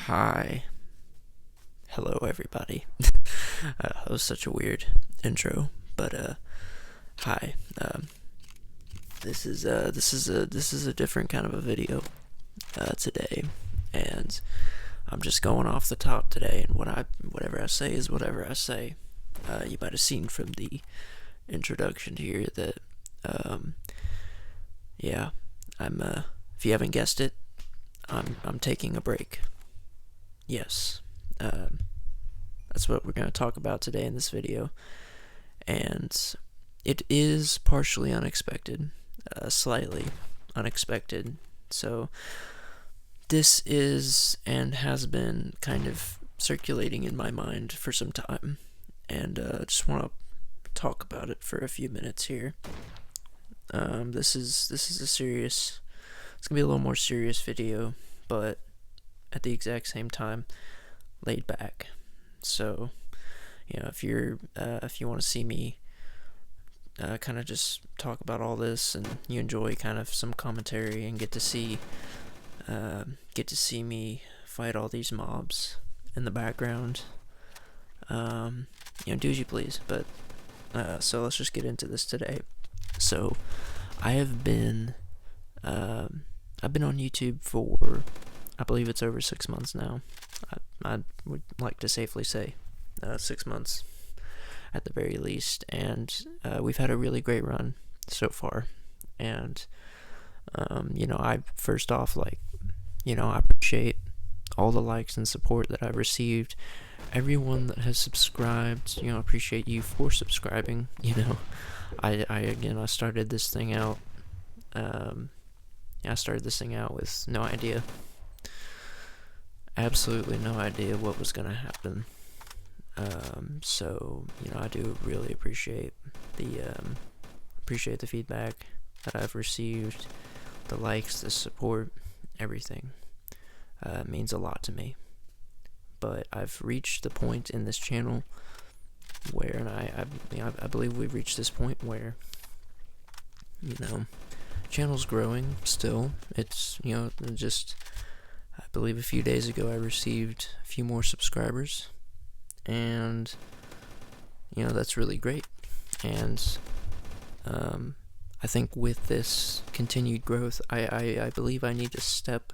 Hi. Hello, everybody. That was such a weird intro, but hi. This is a different kind of a video today, and I'm just going off the top today, and whatever I say is whatever I say. You might have seen from the introduction here that yeah, I'm if you haven't guessed it, I'm taking a break. Yes. That's what we're going to talk about today in this video. And it is partially unexpected, slightly unexpected. So, this is and has been kind of circulating in my mind for some time. And just want to talk about it for a few minutes here. This is a serious, it's going to be a little more serious video, but at the exact same time, laid back. So, if you want to see me kind of just talk about all this, and you enjoy kind of some commentary and get to see me fight all these mobs in the background, do as you please. But so let's just get into this today. So, I have been I've been on YouTube for, I believe it's over 6 months now. I would like to safely say 6 months at the very least, and we've had a really great run so far. And I first off, I appreciate all the likes and support that I've received. Everyone that has subscribed, appreciate you for subscribing. I started this thing out. I started this thing out with no idea. Absolutely no idea what was going to happen. So, I do really appreciate the feedback that I've received, the likes, the support, everything. It means a lot to me. But I've reached the point in this channel where, and I believe we've reached this point where, channel's growing still. It's, just, I believe a few days ago I received a few more subscribers, and that's really great. And I think with this continued growth, I believe I need to step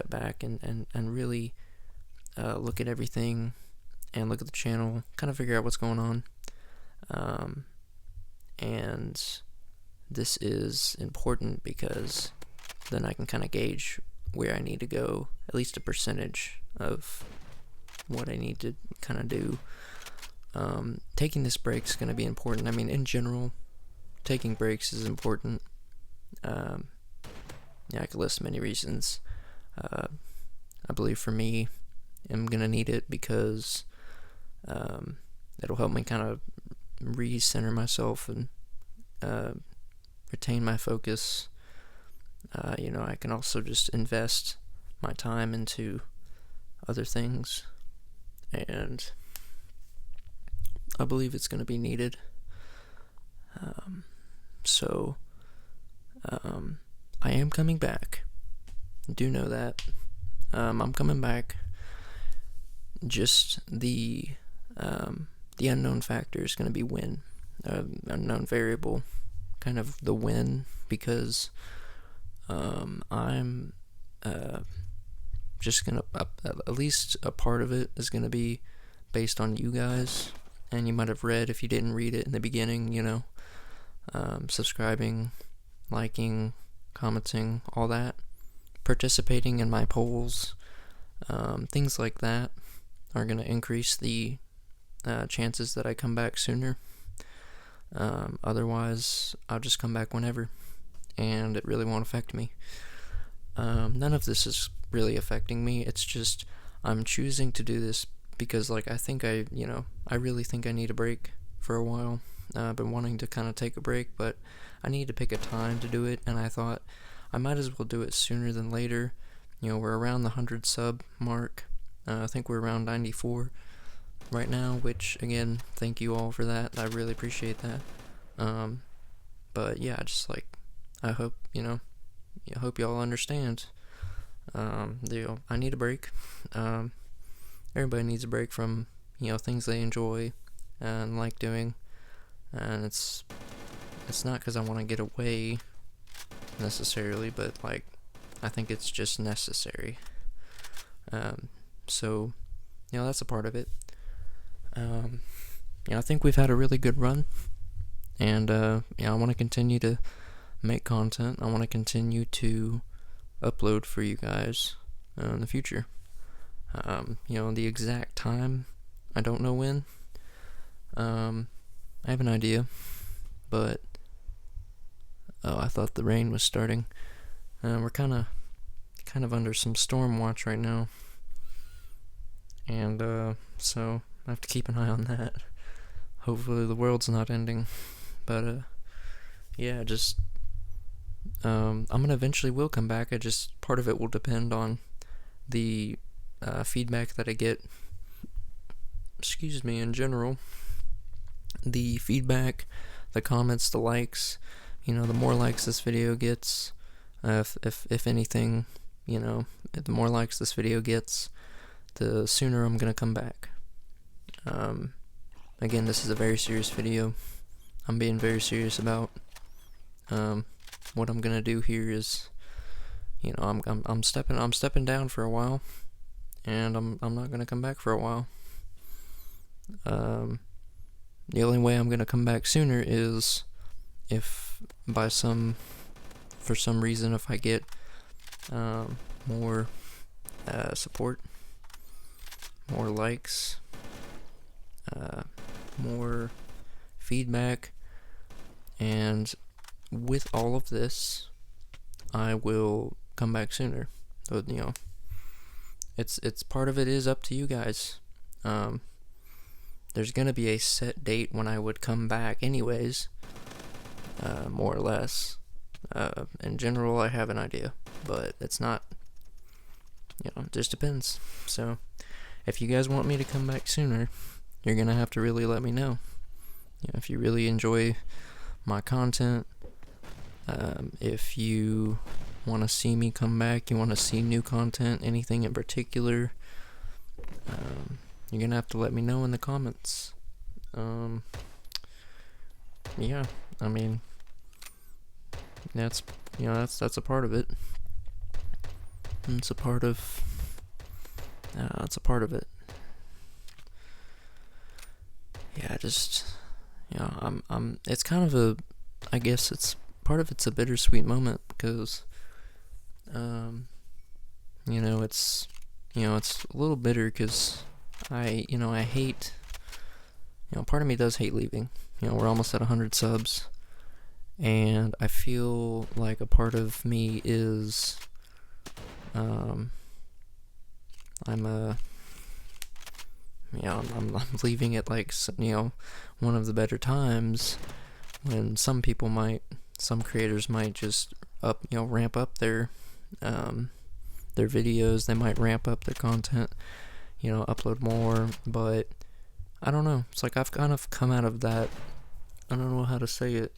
back and really look at everything and look at the channel, kind of figure out what's going on. And this is important because then I can kind of gauge where I need to go, at least a percentage of what I need to kind of do. Taking this break is going to be important. I mean, in general, taking breaks is important. I could list many reasons. I believe for me, I'm going to need it because it'll help me kind of recenter myself and retain my focus. I can also just invest my time into other things, and I believe it's going to be needed. So I am coming back. Do know that. I'm coming back. Just the unknown factor is going to be when. Unknown variable, kind of the when, because I'm just gonna at least a part of it is gonna be based on you guys. And you might have read, if you didn't read it in the beginning, subscribing, liking, commenting, all that, participating in my polls, things like that are gonna increase the chances that I come back sooner. Otherwise, I'll just come back whenever, and it really won't affect me. None of this is really affecting me. It's just I'm choosing to do this because, I think I really think I need a break for a while. I've been wanting to kind of take a break, but I need to pick a time to do it, and I thought I might as well do it sooner than later. We're around the 100 sub mark. I think we're around 94 right now, which, again, thank you all for that. I really appreciate that. But yeah, just I hope, I hope y'all understand. I need a break. Everybody needs a break from, things they enjoy and like doing. And it's not because I want to get away necessarily, but like, I think it's just necessary. So, that's a part of it. I think we've had a really good run, and I want to continue to make content. I want to continue to upload for you guys in the future. The exact time, I don't know when. I have an idea, but I thought the rain was starting. We're kind of under some storm watch right now, and so I have to keep an eye on that. Hopefully the world's not ending, but I'm gonna eventually will come back. Part of it will depend on the feedback that I get. In general, the feedback, the comments, the likes. The more likes this video gets, if anything, the more likes this video gets, the sooner I'm gonna come back. Again, this is a very serious video. I'm being very serious about what I'm gonna do here. Is I'm stepping down for a while, and I'm not gonna come back for a while. The only way I'm gonna come back sooner is if for some reason, if I get more support, more likes, more feedback, and with all of this, I will come back sooner. So, it's part of it is up to you guys. There's gonna be a set date when I would come back anyways, more or less. In general, I have an idea, but it's not, it just depends. So, if you guys want me to come back sooner, you're gonna have to really let me know. If you really enjoy my content, if you want to see me come back, you want to see new content, anything in particular, you're gonna have to let me know in the comments. I mean, that's a part of it. It's a part of it. It's kind of I guess it's part of it's a bittersweet moment because, it's a little bitter because I hate, part of me does hate leaving. We're almost at 100 subs, and I feel like a part of me is, I'm leaving at one of the better times when some creators might just ramp up their videos. They might ramp up their content, upload more, but I don't know. It's like I've kind of come out of that, I don't know how to say it,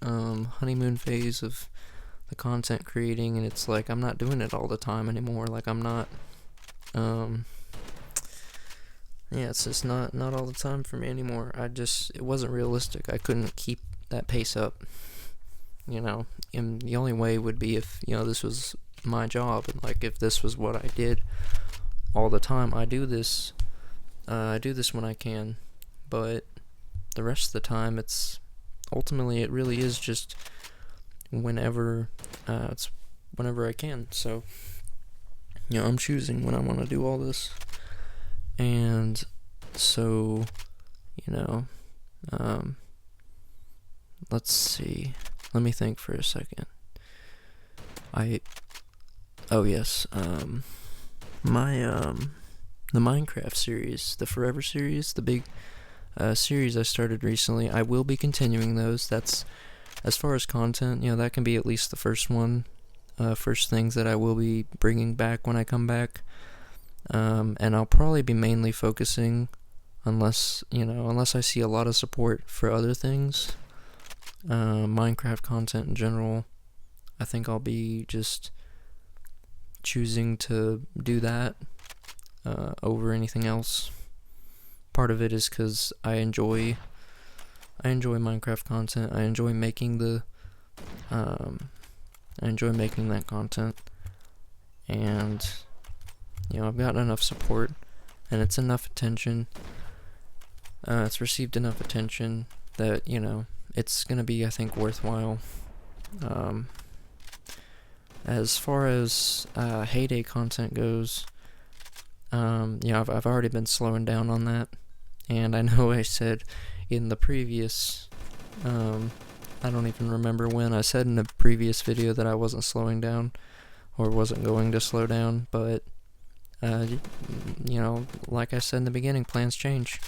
honeymoon phase of the content creating, and it's like I'm not doing it all the time anymore. Like I'm not, it's just not all the time for me anymore. It wasn't realistic. I couldn't keep that pace up, and the only way would be if, this was my job, and like if this was what I did all the time. I do this when I can, but the rest of the time it really is just whenever I can. So I'm choosing when I want to do all this, and so let's see, let me think for a second. The Minecraft series, the Forever series, the big series I started recently, I will be continuing those. That's, as far as content, that can be at least the first things that I will be bringing back when I come back. And I'll probably be mainly focusing, unless I see a lot of support for other things, Minecraft content in general. I think I'll be just choosing to do that over anything else. Part of it is because I enjoy Minecraft content. I enjoy making that content, and I've gotten enough support, and it's enough attention. It's received enough attention that it's gonna be, I think, worthwhile. As far as Hay Day content goes, I've already been slowing down on that, and I know I said in the previous, I don't even remember when, I said in a previous video that I wasn't slowing down, or wasn't going to slow down, but, like I said in the beginning, plans change.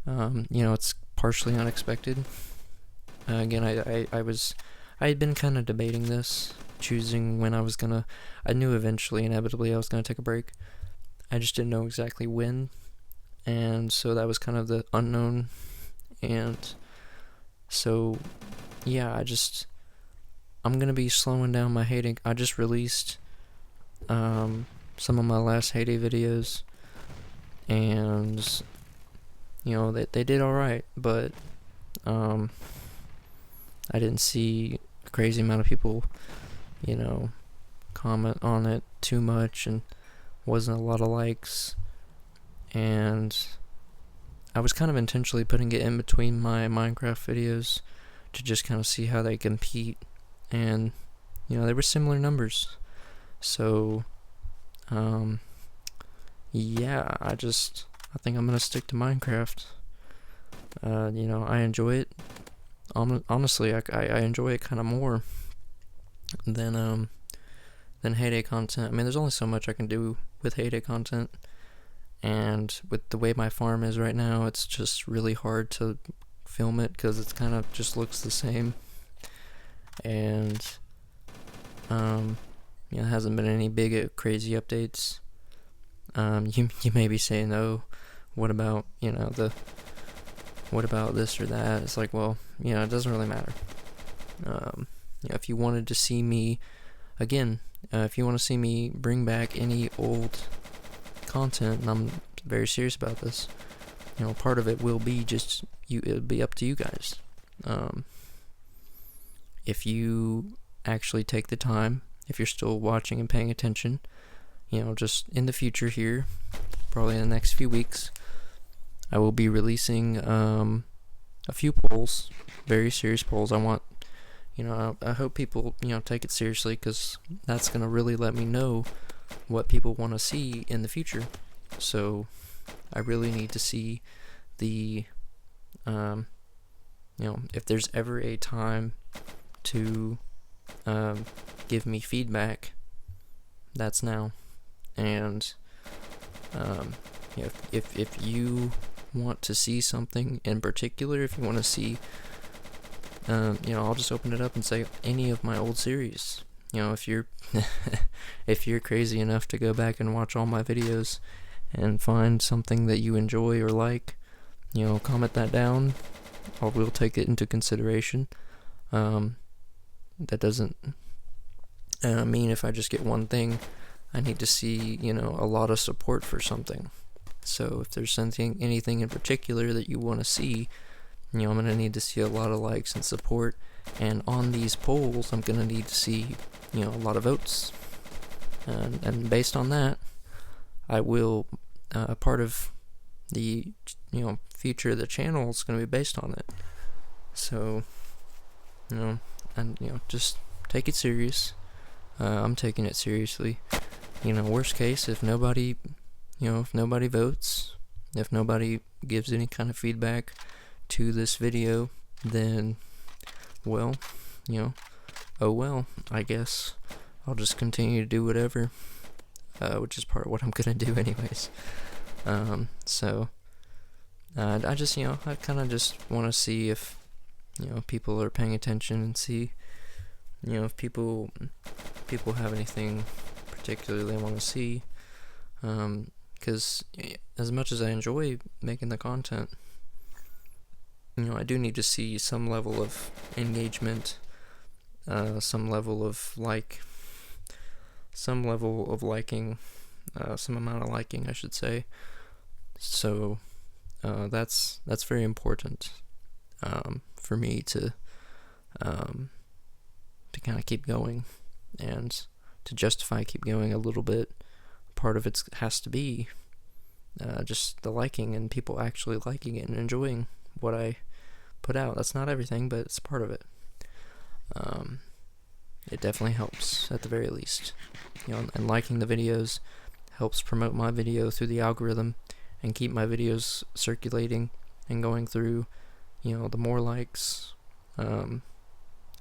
It's partially unexpected. Again, I had been kind of debating this, choosing when I knew eventually, inevitably, I was gonna take a break. I just didn't know exactly when, and so that was kind of the unknown, and so, yeah, I'm gonna be slowing down my hating. I just released, some of my last Hay Day videos, and, they did alright, but, I didn't see a crazy amount of people, comment on it too much, and wasn't a lot of likes, and I was kind of intentionally putting it in between my Minecraft videos to just kind of see how they compete, and, they were similar numbers, so, yeah, I think I'm gonna stick to Minecraft. I enjoy it. Honestly, I enjoy it kind of more than Hay Day content. I mean, there's only so much I can do with Hay Day content, and with the way my farm is right now, it's just really hard to film it because it kind of just looks the same, and there hasn't been any big crazy updates. You may be saying, oh, what about what about this or that? It's like, well, it doesn't really matter. If you wanted to see me, again, if you want to see me bring back any old content, and I'm very serious about this, part of it will be it'll be up to you guys. If you actually take the time, if you're still watching and paying attention, just in the future here, probably in the next few weeks, I will be releasing a few polls, very serious polls. I want, I hope people, take it seriously, because that's going to really let me know what people want to see in the future. So I really need to see the, if there's ever a time to give me feedback, that's now. And if you want to see something in particular, if you want to see, I'll just open it up and say any of my old series. If you're if you're crazy enough to go back and watch all my videos and find something that you enjoy or like, comment that down. I will take it into consideration. That doesn't mean if I just get one thing, I need to see, a lot of support for something. So if there's anything in particular that you want to see, I'm going to need to see a lot of likes and support. And on these polls, I'm going to need to see, a lot of votes. And based on that, I will, part of the, future of the channel is going to be based on it. So, just take it serious. I'm taking it seriously. Worst case, if nobody votes, if nobody gives any kind of feedback to this video, then, well, oh well, I guess I'll just continue to do whatever, which is part of what I'm gonna do anyways. So, I just, I kind of just want to see if, people are paying attention, and see, if people have anything particular they want to see, because as much as I enjoy making the content, I do need to see some level of engagement, some level of some level of liking, some amount of liking, I should say. So that's very important for me to kind of keep going, and to justify keep going a little bit. Part of it has to be just the liking and people actually liking it and enjoying what I put out. That's not everything, but it's part of it. It definitely helps at the very least, and liking the videos helps promote my video through the algorithm and keep my videos circulating and going through. The more likes, I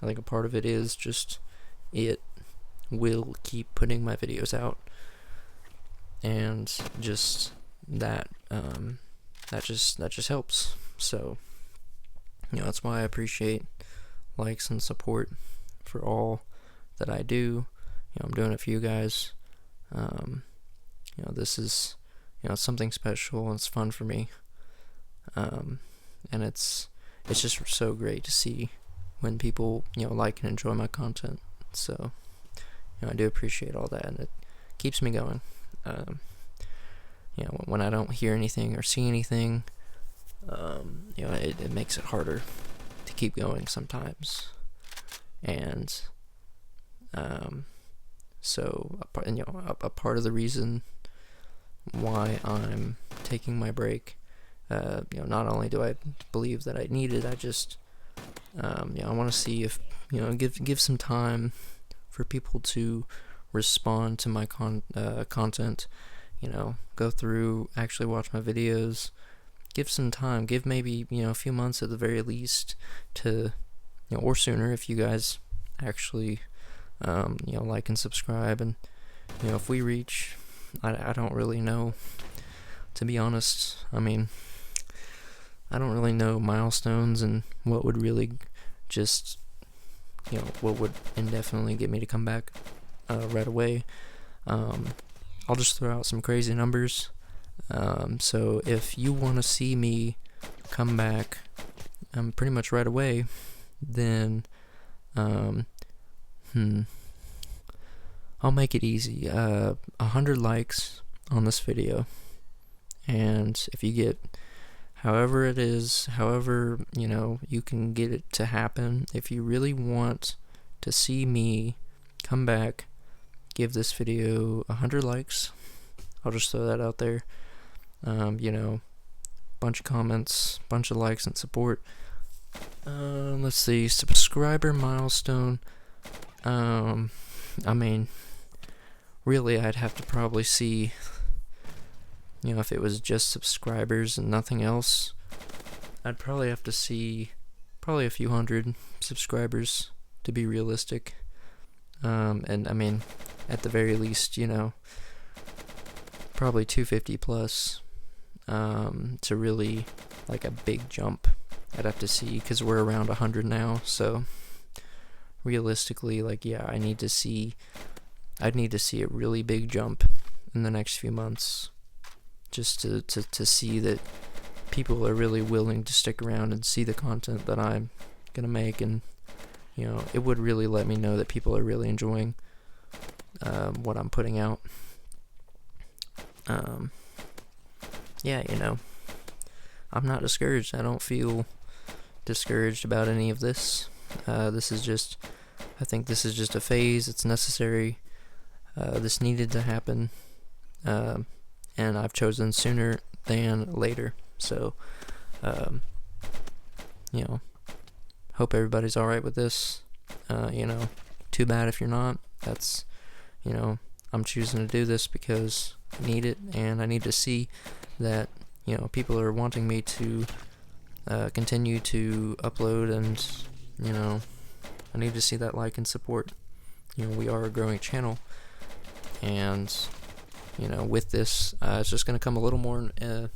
think a part of it is just it will keep putting my videos out, and just that just helps. So that's why I appreciate likes and support for all that I do. I'm doing it for you guys. This is something special, and it's fun for me. And it's just so great to see when people like and enjoy my content. So I do appreciate all that, and it keeps me going. When I don't hear anything or see anything, it makes it harder to keep going sometimes. And so a part of the reason why I'm taking my break, not only do I believe that I need it, I just I want to see if give some time for people to respond to my content. Go through, actually watch my videos. Give some time. Give maybe a few months at the very least to or sooner if you guys actually like and subscribe. And if we reach, I don't really know, to be honest. I mean, I don't really know milestones and what would really just what would indefinitely get me to come back right away. I'll just throw out some crazy numbers. So if you want to see me come back pretty much right away, then I'll make it easy. 100 likes on this video, and if you get however it is, however you can get it to happen, if you really want to see me come back, give this video 100 likes. I'll just throw that out there. Bunch of comments, bunch of likes and support. Let's see, subscriber milestone. I mean, really, I'd have to probably see, if it was just subscribers and nothing else, I'd probably have to see probably a few hundred subscribers to be realistic. And I mean, at the very least, probably 250 plus, to really, like, a big jump I'd have to see, because we're around 100 now. So realistically, I'd need to see a really big jump in the next few months, just to see that people are really willing to stick around and see the content that I'm gonna make. And it would really let me know that people are really enjoying what I'm putting out. I'm not discouraged. I don't feel discouraged about any of this. I think this is just a phase. It's necessary. This needed to happen, and I've chosen sooner than later. So, hope everybody's alright with this. Too bad if you're not. That's, I'm choosing to do this because I need it, and I need to see that, people are wanting me to continue to upload, and, I need to see that like and support. We are a growing channel, and, with this, it's just going to come a little more, a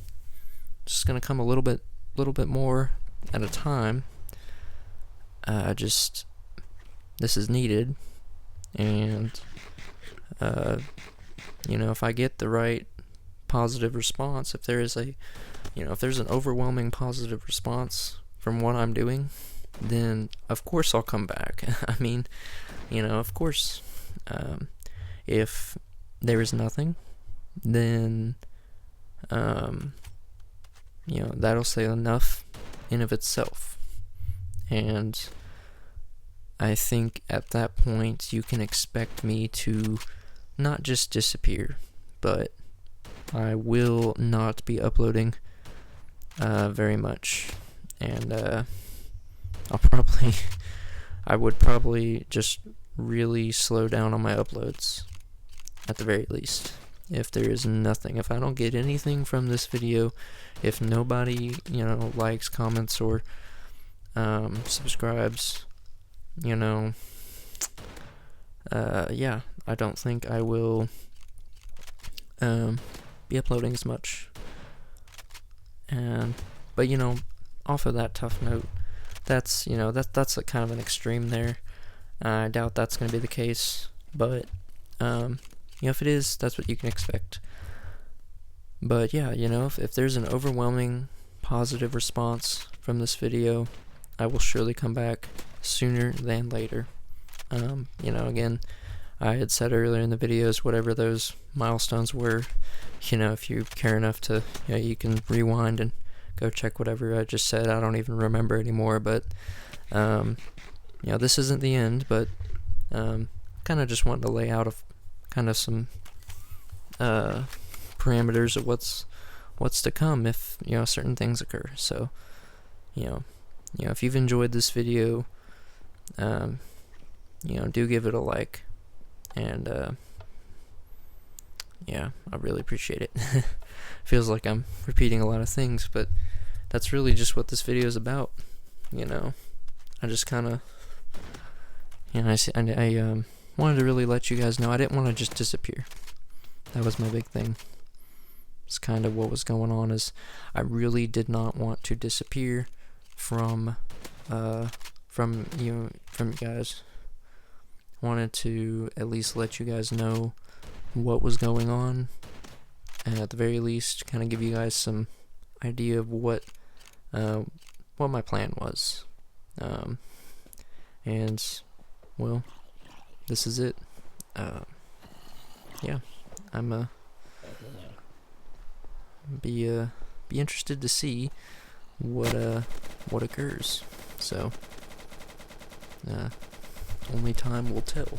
little bit more at a time. This is needed, and, if I get the right positive response, if there's an overwhelming positive response from what I'm doing, then of course I'll come back. I mean, of course, If there is nothing, then that'll say enough in of itself. And I think at that point you can expect me to not just disappear, but I will not be uploading very much. And I would probably just really slow down on my uploads at the very least. If there is nothing, if I don't get anything from this video, if nobody, likes, comments, or subscribes, I don't think I will be uploading as much. But off of that tough note, that's that's a kind of an extreme there. I doubt that's going to be the case, but if it is, that's what you can expect. But yeah, if there's an overwhelming positive response from this video, I will surely come back sooner than later. Again, I had said earlier in the videos, whatever those milestones were, if you care enough to, you can rewind and go check whatever I just said. I don't even remember anymore, but, this isn't the end, but, kind of just wanted to lay out kind of some, parameters of what's to come if, certain things occur. So, if you've enjoyed this video, do give it a like, and I really appreciate it. Feels like I'm repeating a lot of things, but that's really just what this video is about. I just kind of, I wanted to really let you guys know I didn't want to just disappear. That was my big thing. It's kind of what was going on, is I really did not want to disappear from you guys. Wanted to at least let you guys know what was going on, and at the very least kind of give you guys some idea of what my plan was. And well, this is it. I'm be interested to see what occurs. So only time will tell.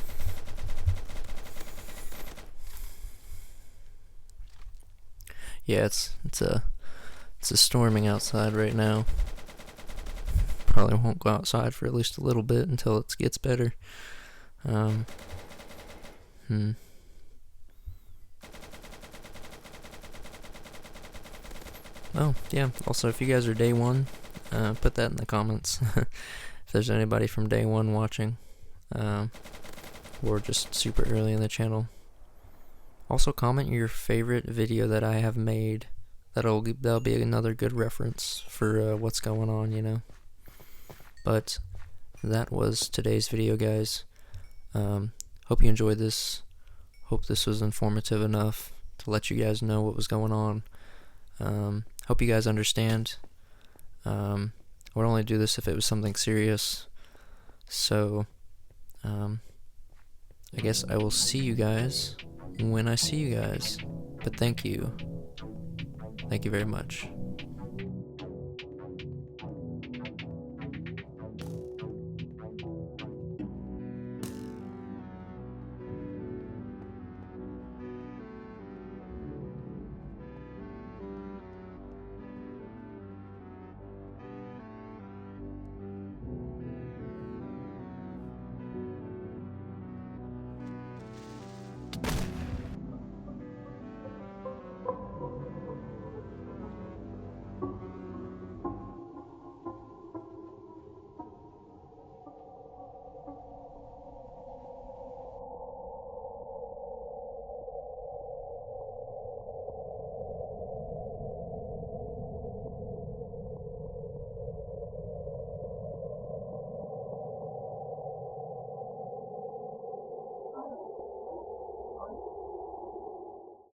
Yeah, it's storming outside right now. Probably won't go outside for at least a little bit until it gets better. Oh, yeah, also if you guys are day one, put that in the comments. If there's anybody from day one watching, or just super early in the channel. Also comment your favorite video that I have made. That'll be another good reference for what's going on, But that was today's video, guys. Hope you enjoyed this. Hope this was informative enough to let you guys know what was going on. Hope you guys understand. I would only do this if it was something serious. So, I guess I will see you guys when I see you guys. But thank you. Thank you very much.